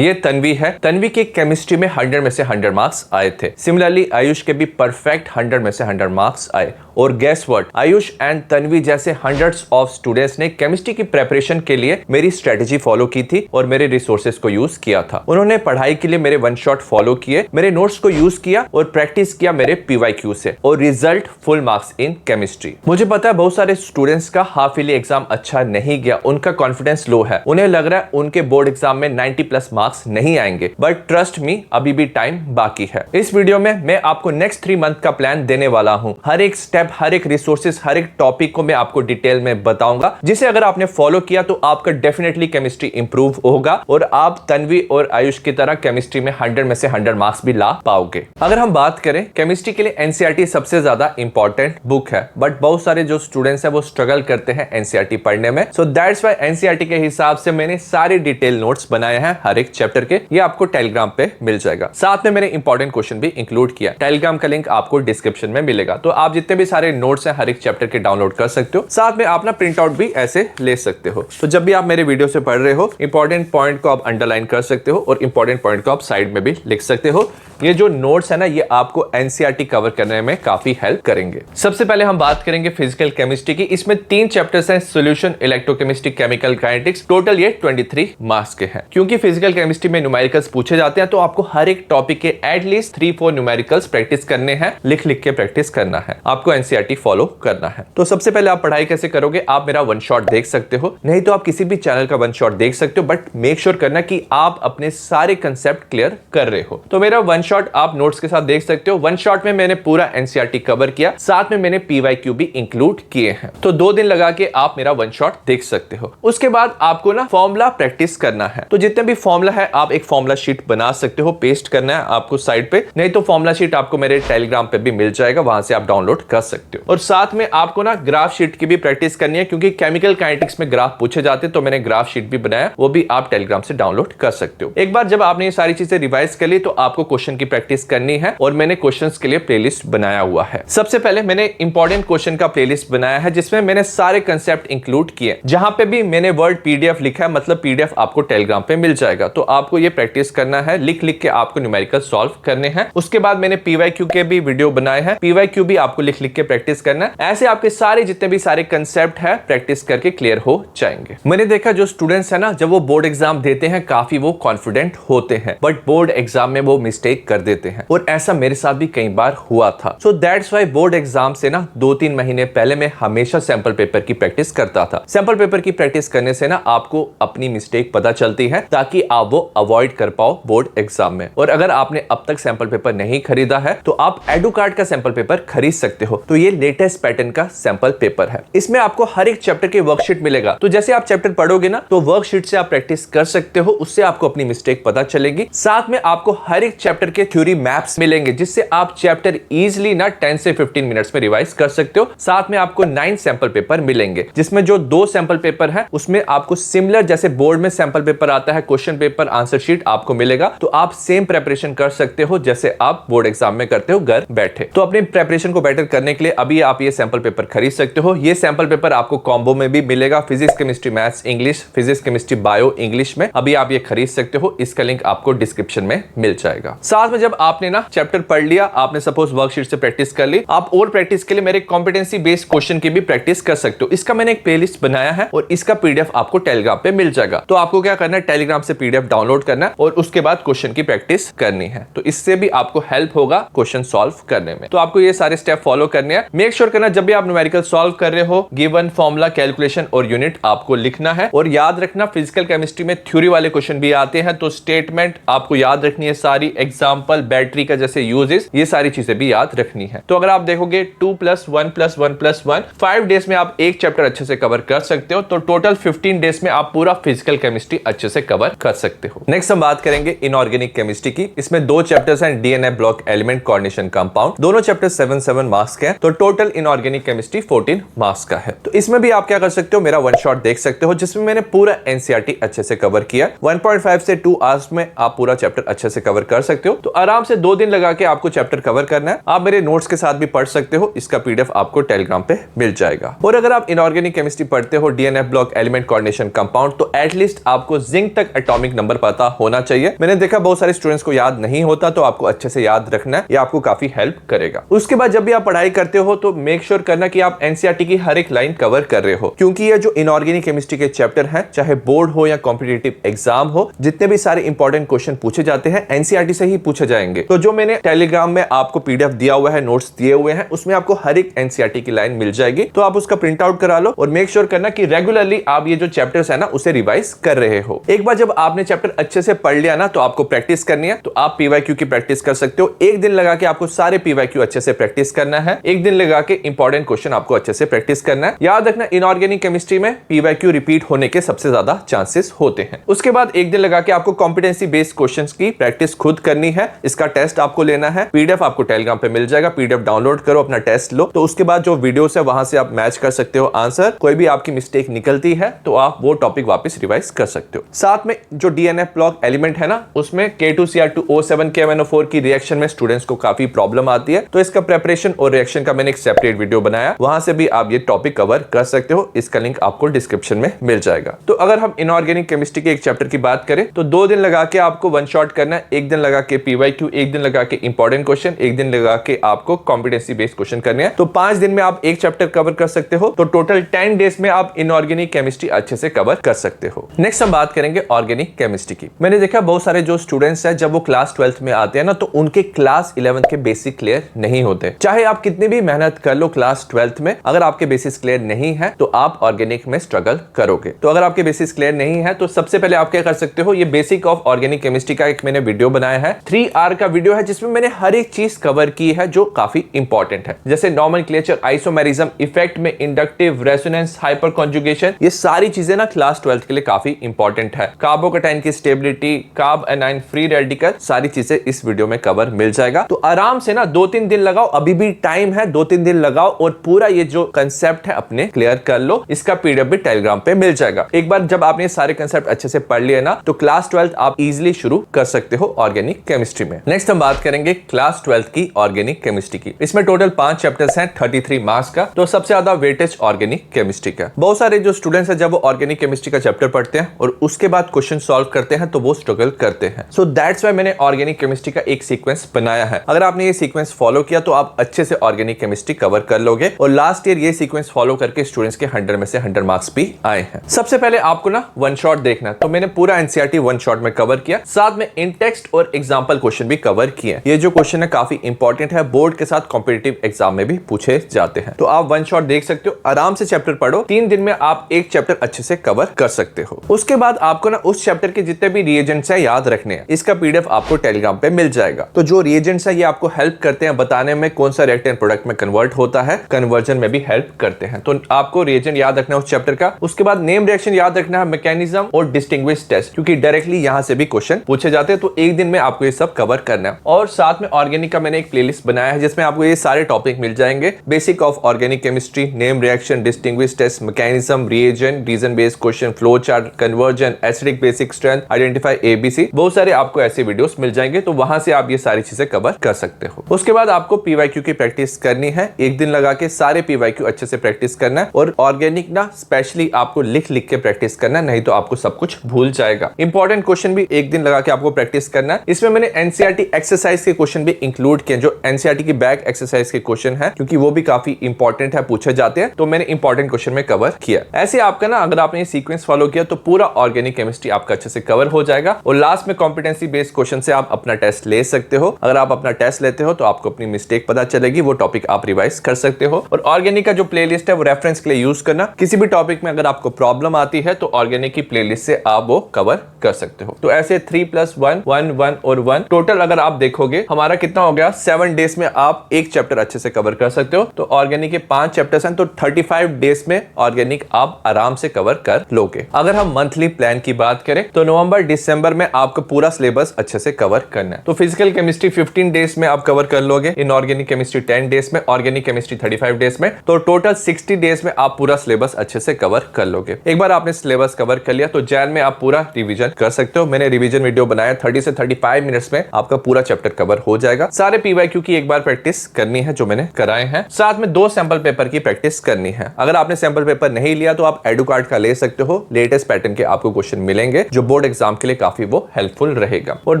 ये तन्वी है। तन्वी के केमिस्ट्री में 100 में से 100 मार्क्स आए थे। सिमिलरली आयुष के भी परफेक्ट 100 में से 100 मार्क्स आए। और guess what, Ayush and Tanvi जैसे हंड्रेड्स ऑफ स्टूडेंट्स ने केमिस्ट्री की प्रेपरेशन के लिए मेरी स्ट्रेटेजी फॉलो की थी और मेरे रिसोर्सेज को यूज किया था। उन्होंने पढ़ाई के लिए मेरे वन शॉट फॉलो किए, मेरे नोट्स को यूज किया और प्रैक्टिस किया मेरे PYQ से, और result full marks in chemistry. मुझे पता है बहुत सारे स्टूडेंट्स का हाफ ईयरली एग्जाम अच्छा नहीं गया, उनका कॉन्फिडेंस लो है, उन्हें लग रहा है उनके बोर्ड एग्जाम में 90+ मार्क्स नहीं आएंगे, बट ट्रस्ट मी अभी भी टाइम बाकी है। इस वीडियो में मैं आपको नेक्स्ट 3 मंथ का प्लान देने वाला हूं। हर एक स्टेप, हर एक रिसोर्सेज, हर एक टॉपिक को मैं आपको डिटेल में बताऊंगा, जिसे अगर आपने फॉलो किया तो आपका डेफिनेटली केमिस्ट्री इंप्रूव होगा और आप तन्वी और आयुष की तरह केमिस्ट्री में 100 में से 100 मार्क्स भी ला पाओगे। अगर हम बात करें केमिस्ट्री के लिए, NCERT सबसे ज्यादा इंपॉर्टेंट बुक है, बट बहुत सारे जो स्टूडेंट्स हैं वो स्ट्रगल करते हैं NCERT पढ़ने में। सो दैट्स व्हाई NCERT के हिसाब से मैंने सारे डिटेल नोट्स बनाए हैं हर एक चैप्टर के। ये आपको टेलीग्राम पे मिल जाएगा। साथ में मैंने इंपॉर्टेंट क्वेश्चन भी इंक्लूड किया। टेलीग्राम का लिंक आपको डिस्क्रिप्शन में मिलेगा, तो आप जितने भी सारे नोट्स हैं हर एक चैप्टर के डाउनलोड कर सकते हो। साथ में आप ना प्रिंट आउट भी ऐसे ले सकते हो, तो जब भी आप मेरे वीडियो से पढ़ रहे हो इंपॉर्टेंट पॉइंट को आप अंडरलाइन कर सकते हो और इंपॉर्टेंट पॉइंट को आप साइड में भी लिख सकते हो। ये जो नोट्स है ना, ये आपको NCERT कवर करने में काफी हेल्प करेंगे। सबसे पहले हम बात करेंगे फिजिकल केमिस्ट्री की। इसमें 3 चैप्टर्स हैं, solution, electrochemistry, chemical kinetics. Total ये 23 मार्क्स के हैं। क्योंकि फिजिकल केमिस्ट्री में न्यूमेरिकल्स पूछे जाते हैं, तो आपको हर एक टॉपिक के एटलीस्ट 3-4 न्यूमेरिकल्स प्रैक्टिस करने हैं, लिख लिख के प्रैक्टिस करना है, आपको NCERT फॉलो करना है। तो सबसे पहले आप पढ़ाई कैसे करोगे, आप मेरा वन शॉट देख सकते हो, नहीं तो आप किसी भी चैनल का वन शॉट देख सकते हो, बट मेक श्योर करना कि आप अपने सारे कंसेप्ट क्लियर कर रहे हो। तो मेरा वन शॉट आप नोट्स के साथ देख सकते हो। वन शॉट में मैंने पूरा NCERT कवर किया, साथ में मैंने PYQ भी इंक्लूड किए हैं। तो 2 दिन लगा के आप मेरा वन शॉट देख सकते हो। उसके बाद आपको ना फॉर्मूला प्रैक्टिस करना है। तो जितने भी फॉर्मूला है आप एक फॉर्मूला शीट बना सकते हो, पेस्ट करना है आपको साइड पे, नहीं तो फॉर्मूला शीट आपको मेरे टेलीग्राम पे भी मिल जाएगा, वहां से आप डाउनलोड कर सकते हो। और साथ में आपको ना ग्राफ शीट की भी प्रैक्टिस करनी है, क्योंकि केमिकल काइनेटिक्स में ग्राफ पूछे जाते, तो मैंने ग्राफ शीट भी बनाया, वो भी आप टेलीग्राम से डाउनलोड कर सकते हो। एक बार जब आपने ये सारी चीजें रिवाइज कर ली, तो आपको क्वेश्चन की प्रैक्टिस करनी है, और मैंने क्वेश्चंस के लिए प्लेलिस्ट बनाया हुआ है। सबसे पहले मैंने इंपॉर्टेंट क्वेश्चन का प्लेलिस्ट बनाया है, जिसमें मैंने सारे कंसेप्ट इंक्लूड किए। जहां पे भी मैंने वर्ड PDF लिखा है, मतलब PDF आपको टेलीग्राम पे मिल जाएगा, तो आपको ये प्रैक्टिस करना है, लिख लिख के आपको न्यूमेरिकल सॉल्व करने हैं। उसके बाद मैंने PYQ के भी वीडियो बनाए हैं, PYQ भी आपको लिख लिख के प्रैक्टिस करना है। ऐसे आपके सारे जितने भी सारे कंसेप्ट है प्रैक्टिस करके क्लियर हो जाएंगे। मैंने देखा जो स्टूडेंट्स है ना, जब वो बोर्ड एग्जाम देते हैं काफी वो कॉन्फिडेंट होते हैं, बट बोर्ड एग्जाम में वो मिस्टेक कर देते हैं, और ऐसा मेरे साथ भी कई बार हुआ था। So that's why board exam से ना 2-3 महीने पहले मैं हमेशा सैंपल पेपर की प्रैक्टिस करता था। सैंपल पेपर की प्रैक्टिस करने से ना आपको अपनी मिस्टेक पता चलती है, ताकि आप वो अवॉइड कर पाओ बोर्ड एग्जाम में। और अगर आपने अब तक सैंपल पेपर नहीं खरीदा है, तो आप एडुकार्ड का सैंपल पेपर खरीद सकते हो। तो ये लेटेस्ट पैटर्न का सैंपल पेपर है। इसमें आपको हर एक चैप्टर के वर्कशीट मिलेगा, तो जैसे आप चैप्टर पढ़ोगे ना, तो वर्कशीट से आप प्रैक्टिस कर सकते हो, उससे आपको अपनी मिस्टेक पता चलेगी। साथ में आपको हर एक चैप्टर के थ्योरी मैप्स मिलेंगे, जिससे आप चैप्टर इजीली ना 10 से 15 मिनट्स में रिवाइज कर सकते हो। साथ में आपको 9 सैंपल पेपर मिलेंगे, जिसमें जो 2 सैंपल पेपर है उसमें आपको सिमिलर जैसे बोर्ड में सैंपल पेपर आता है, क्वेश्चन पेपर, आंसर शीट आपको मिलेगा, तो आप सेम प्रेपरेशन कर सकते हो जैसे आप बोर्ड एग्जाम में करते हो घर बैठे। तो अपनी प्रेपरेशन को बेटर करने के लिए अभी आप ये सैंपल पेपर खरीद सकते हो। ये सैंपल पेपर आपको कॉम्बो में भी मिलेगा, physics, chemistry, maths, English, physics, chemistry, bio, English में। अभी आप ये खरीद सकते हो, इसका लिंक आपको डिस्क्रिप्शन में मिल जाएगा। साथ में जब आपने ना चैप्टर पढ़ लिया, आपने सपोज वर्कशीट से प्रैक्टिस कर ली, आप और प्रैक्टिस के लिए मेरे कॉम्पिटेंसी बेस्ड क्वेश्चन की भी प्रैक्टिस कर सकते हो। इसका मैंने एक प्लेलिस्ट बनाया है, और इसका PDF आपको टेलीग्राम पे मिल जाएगा। तो आपको क्या करना है, टेलीग्राम से PDF डाउनलोड करना है, और उसके बाद क्वेश्चन की प्रैक्टिस करनी है। तो इससे भी आपको हेल्प होगा क्वेश्चन सॉल्व करने में। तो आपको ये सारे स्टेप फॉलो करने हैं। मेक श्योर करना जब भी आप न्यूमेरिकल सॉल्व कर रहे हो, गिवन फॉर्मूला, कैलकुलेशन और यूनिट आपको लिखना है। और याद रखना फिजिकल केमिस्ट्री में थ्योरी वाले क्वेश्चन भी आते हैं, तो स्टेटमेंट आपको याद रखनी है सारी, एग्जाम्पल, बैटरी का जैसे यूजेस, ये सारी चीजें भी याद रखनी है। तो अगर आप देखोगे 2+1+1+1 5 डेज में आप एक चैप्टर अच्छे से कवर कर सकते हो, तो टोटल 15 डेज में आप पूरा फिजिकल केमिस्ट्री अच्छे से कवर कर सकते हो। नेक्स्ट हम बात करेंगे इनऑर्गेनिक केमिस्ट्री की। इसमें 2 चैप्टर्स हैं, DNA block, element, coordination, compound. दोनों चैप्टर 7-7 मार्क्स के हैं, तो टोटल इनऑर्गेनिक केमिस्ट्री 14 मार्क्स का है। तो इसमें भी आप क्या कर सकते हो, मेरा वन शॉट देख सकते हो, जिसमें मैंने पूरा NCERT अच्छे से कवर किया। 1.5 से 2 आवर्स में आप पूरा चैप्टर अच्छे से कवर कर सकते हो। तो आराम से 2 दिन लगा के आपको चैप्टर कवर करना है। आप मेरे नोट्स के साथ भी पढ़ सकते हो, इसका पीडीएफ आपको टेलीग्राम पे मिल जाएगा। और अगर आप इनऑर्गेनिक केमिस्ट्री पढ़ते हो, DNF block, element coordination, compound, तो एटलीस्ट आपको जिंक तक एटॉमिक नंबर पता होना चाहिए। मैंने देखा बहुत सारे स्टूडेंट्स को याद नहीं होता, तो आपको अच्छे से याद रखना है, ये आपको काफी हेल्प करेगा। उसके बाद जब भी आप पढ़ाई करते हो तो मेक श्योर करना कि आप एनसीईआरटी की हर एक लाइन कवर कर रहे हो, क्योंकि ये जो इनऑर्गेनिक केमिस्ट्री के चैप्टर हैं, चाहे बोर्ड हो या कॉम्पिटिटिव एग्जाम हो, जितने भी सारे इंपॉर्टेंट क्वेश्चन पूछे जाते हैं एनसीईआरटी से ही पूछे जाएंगे। तो जो मैंने टेलीग्राम में आपको पीडीएफ दिया हुआ है, नोट्स दिए हुए हैं, उसमें आपको हर एक एनसीईआरटी की लाइन मिल जाएगी। तो आप उसका प्रिंट आउट करा लो और मेक श्योर करना कि रेगुलरली आप ये जो चैप्टर्स है ना उसे रिवाइज कर रहे हो। एक बार जब आपने चैप्टर अच्छे से पढ़ लिया ना, तो आपको प्रैक्टिस करनी है। तो आप पीवाईक्यू की प्रैक्टिस कर सकते हो। एक दिन लगा के आपको सारे पीवाईक्यू अच्छे से प्रैक्टिस करना है। एक दिन लगा के इंपॉर्टेंट क्वेश्चन आपको अच्छे से प्रैक्टिस करना है। याद रखना, इनऑर्गेनिक केमिस्ट्री में पीवाईक्यू रिपीट होने के सबसे ज्यादा चांसेस होते हैं। उसके बाद एक दिन लगा के आपको कॉम्पिटेंसी बेस्ड क्वेश्चंस की प्रैक्टिस खुद करनी है। इसका टेस्ट आपको लेना है। पीडीएफ आपको टेलीग्राम पे मिल जाएगा। पीडीएफ डाउनलोड करो, अपना टेस्ट लो। तो उसके बाद जो वीडियोस है वहां से आप मैच कर सकते हो आंसर। कोई भी आपकी मिस्टेक निकलती है तो आप वो टॉपिक वापस रिवाइज कर सकते हो। साथ में जो डीएनएफ ब्लॉक एलिमेंट है ना, उसमें K2Cr2O7 KMnO4 की रिएक्शन में स्टूडेंट्स को काफी प्रॉब्लम आती है। तो इसका प्रिपरेशन और रिएक्शन का मैंने एक सेपरेट वीडियो बनाया, वहां से भी आप ये टॉपिक कवर कर सकते हो। इसका लिंक आपको डिस्क्रिप्शन में मिल जाएगा। तो अगर हम इनऑर्गेनिक केमिस्ट्री के एक चैप्टर की बात करें तो 2 दिन लगा के आपको वन शॉट करना है। एक दिन लगा के पीवाईक्यू, एक दिन लगा के इंपॉर्टेंट क्वेश्चन, एक दिन लगा के आपको कॉम्पिटेंसी बेस्ड क्वेश्चन करने हैं। तो 5 दिन में आप एक चैप्टर कवर कर सकते हो। तो टोटल 10 डेज में आप इनऑर्गेनिक केमिस्ट्री अच्छे से कवर कर सकते हो। नेक्स्ट हम बात करेंगे ऑर्गेनिक केमिस्ट्री की। मैंने देखा बहुत सारे जो स्टूडेंट्स हैं जब वो क्लास 12th में आते हैं ना, तो उनके क्लास 11th के बेसिक क्लियर नहीं होते। चाहे आप कितनी भी मेहनत कर लो क्लास 12th में, अगर आपके बेसिस क्लियर नहीं है तो आप ऑर्गेनिक में स्ट्रगल करोगे। तो अगर आपके बेसिस क्लियर नहीं है तो सबसे पहले आप क्या कर सकते हो, ये बेसिक ऑफ ऑर्गेनिक केमिस्ट्री का एक मैंने वीडियो बनाया है, 3R का वीडियो है, जिसमें मैंने हर एक चीज कवर की है जो काफी इंपॉर्टेंट है। जैसे नॉमेनक्लेचर, आइसोमेरिज्म, इफेक्ट में इंडक्टिव, रेजोनेंस, हाइपर कॉन्जुगेशन, ये सारी चीजें ना क्लास 12th के लिए काफी इंपॉर्टेंट है। कार्बोकैटायन की stability, carb A9 free radical, सारी चीजें इस वीडियो में कवर मिल जाएगा। तो आराम से ना 2-3 दिन लगाओ, अभी भी टाइम है, 2-3 दिन लगाओ और पूरा ये जो कंसेप्ट है अपने क्लियर कर लो। इसका पीडीएफ भी टेलीग्राम पे मिल जाएगा। एक बार जब आपने सारे कंसेप्ट अच्छे से पढ़ लिए ना, तो क्लास 12th आप इजीली शुरू कर सकते हो ऑर्गेनिक केमिस्ट्री में। नेक्स्ट हम बात करेंगे क्लास 12th की ऑर्गेनिक केमिस्ट्री की। इसमें टोटल 5 चैप्टर्स हैं, 33 मार्क्स का। तो सबसे ज्यादा वेटेज ऑर्गेनिक केमिस्ट्री का। बहुत सारे जो स्टूडेंट्स हैं जब वो ऑर्गेनिक केमिस्ट्री का चैप्टर पढ़ते हैं और उसके बाद क्वेश्चन सॉल्व करते हैं तो वो स्ट्रगल करते हैं। सो दैट्स व्हाई मैंने ऑर्गेनिक केमिस्ट्री का एक सीक्वेंस बनाया है। अगर आपने ये सीक्वेंस फॉलो किया तो आप अच्छे से ऑर्गेनिक केमिस्ट्री कवर कर लोगे। और लास्ट ईयर ये सीक्वेंस फॉलो करके स्टूडेंट्स के 100 में से 100 मार्क्स भी आए हैं। सबसे पहले आपको ना वन शॉट देखना है, तो मैंने पूरा एनसीईआरटी वन शॉट में कवर किया, साथ में इन टेक्स्ट और एग्जांपल क्वेश्चन भी कवर किए। ये जो क्वेश्चन है काफी इंपॉर्टेंट है, बोर्ड के साथ कॉम्पिटिटिव एग्जाम में भी पूछे जाते हैं। तो आप वन शॉट देख सकते हो, आराम से चैप्टर पढ़ो, 3 दिन में आप एक चैप्टर अच्छे से कवर कर सकते हो। उसके बाद आपको ना उस चैप्टर के जितने भी रिएजेंट्स है याद रखने हैं। इसका पीडीएफ आपको टेलीग्राम पे मिल जाएगा। तो जो रिएजेंट्स है ये आपको हेल्प करते हैं बताने में कौन सा रिएक्टेंट प्रोडक्ट में कन्वर्ट होता है, कन्वर्जन में भी हेल्प करते हैं। तो आपको रिएजेंट याद रखना है उस चैप्टर का। उसके बाद नेम रिएक्शन याद रखना है, मैकेनिज्म और डिस्टिंग्विश टेस्ट, क्योंकि डायरेक्टली यहां से भी क्वेश्चन पूछे जाते हैं। तो एक दिन में आपको ये सब कवर करना है। और साथ में ऑर्गेनिक का मैंने एक प्लेलिस्ट बनाया है जिसमें आपको ये सारे टॉपिक मिल जाएंगे। Basic of organic chemistry, name reaction, distinguish test, mechanism, reagent, reason based question, flow chart, conversion, acidic basic strength, identify A B C, बहुत सारे आपको ऐसे वीडियोस मिल जाएंगे। तो वहां से आप ये सारी चीजें कवर कर सकते हो। उसके बाद आपको पीवाईक्यू की प्रैक्टिस करनी है। एक दिन लगा के सारे पीवाईक्यू अच्छे से प्रैक्टिस करना है। और ऑर्गेनिक ना स्पेशली आपको लिख लिख के प्रैक्टिस करना है, नहीं तो आपको सब कुछ भूल जाएगा। इंपॉर्टेंट क्वेश्चन भी एक दिन लगा के आपको प्रैक्टिस करना है। इसमें मैंने एनसीईआरटी एक्सरसाइज के क्वेश्चन भी इंक्लूड किए, जो एनसीईआरटी की बैक एक्सरसाइज के क्वेश्चन है, क्योंकि वो भी काफी इंपॉर्टेंट है, पूछे जाते हैं। तो मैंने इंपॉर्टेंट क्वेश्चन में कवर किया। ऐसे आपका ना अगर आपने ये सीक्वेंस फॉलो किया तो पूरा ऑर्गेनिक केमिस्ट्री आपका अच्छे से कवर हो जाएगा। और लास्ट में कॉम्पिटेंसी बेस्ड क्वेश्चन से आप अपना टेस्ट ले सकते हो। अगर आप अपना टेस्ट लेते हो तो आपको अपनी मिस्टेक पता चलेगी, वो टॉपिक आप रिवाइज कर सकते हो। और ऑर्गेनिक का जो प्लेलिस्ट है वो रेफरेंस के लिए यूज करना। किसी भी टॉपिक में अगर आपको प्रॉब्लम आती है तो ऑर्गेनिक की प्लेलिस्ट से आप वो कवर कर सकते हो। तो ऐसे 3+1, 1, 1 और 1 टोटल अगर आप देखोगे हमारा कितना हो गया, 7 डेज में आप एक चैप्टर अच्छे से कवर कर सकते हो। तो ऑर्गेनिक के 5 चैप्टर्स हैं, तो 35 डेज में ऑर्गेनिक आप आराम से कवर कर लोगे। अगर हम मंथली प्लान की बात करें तो नवंबर दिसंबर में आपको पूरा सिलेबस अच्छे से कवर करना है। तो फिजिकल केमिस्ट्री 15 डेज में आप कवर कर लोगे, इनऑर्गेनिक केमिस्ट्री 10 डेज में, ऑर्गेनिक केमिस्ट्री 35 डेज में। तो टोटल 60 डेज में आप पूरा सिलेबस अच्छे से कवर कर लोगे। एक बार आपने सिलेबस कवर कर लिया तो जैन में आप पूरा रिवीजन कर सकते हो। मैंने रिवीजन वीडियो बनाया, 30 से 35 मिनट्स मिनट्स में आपका पूरा चैप्टर कवर हो जाएगा। सारे पीवाईक्यू की एक बार प्रैक्टिस करनी है जो मैंने कराए हैं, साथ में 2 सैंपल पेपर की प्रैक्टिस करनी है। अगर आपने सैंपल पेपर नहीं लिया तो आप एडुकार्ड का ले सकते हो, लेटेस्ट पैटर्न के आपको क्वेश्चन मिलेंगे जो बोर्ड एग्जाम के लिए काफी वो हेल्पफुल रहेगा। और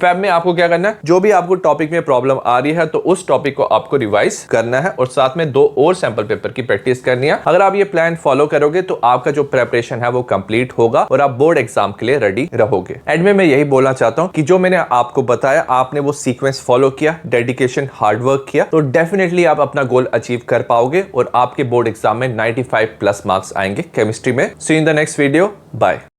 फैब में आपको क्या करना है, जो भी आपको टॉपिक में प्रॉब्लम आ रही है तो उस टॉपिक को आपको रिवाइज करना है और साथ में 2 और सैंपल पेपर की प्रैक्टिस करनी है। अगर आप ये प्लान फॉलो करोगे तो आपका जो प्रेपरेशन है वो कंप्लीट होगा और आप बोर्ड एग्जाम के लिए रेडी रहोगे। एंड में मैं यही बोलना चाहता हूं कि जो मैंने आपको बताया आपने वो सीक्वेंस फॉलो किया, डेडिकेशन, हार्ड वर्क किया तो डेफिनेटली आप अपना गोल अचीव कर पाओगे और आपके बोर्ड एग्जाम में 95+ मार्क्स आएंगे केमिस्ट्री में। See you in the next video, bye.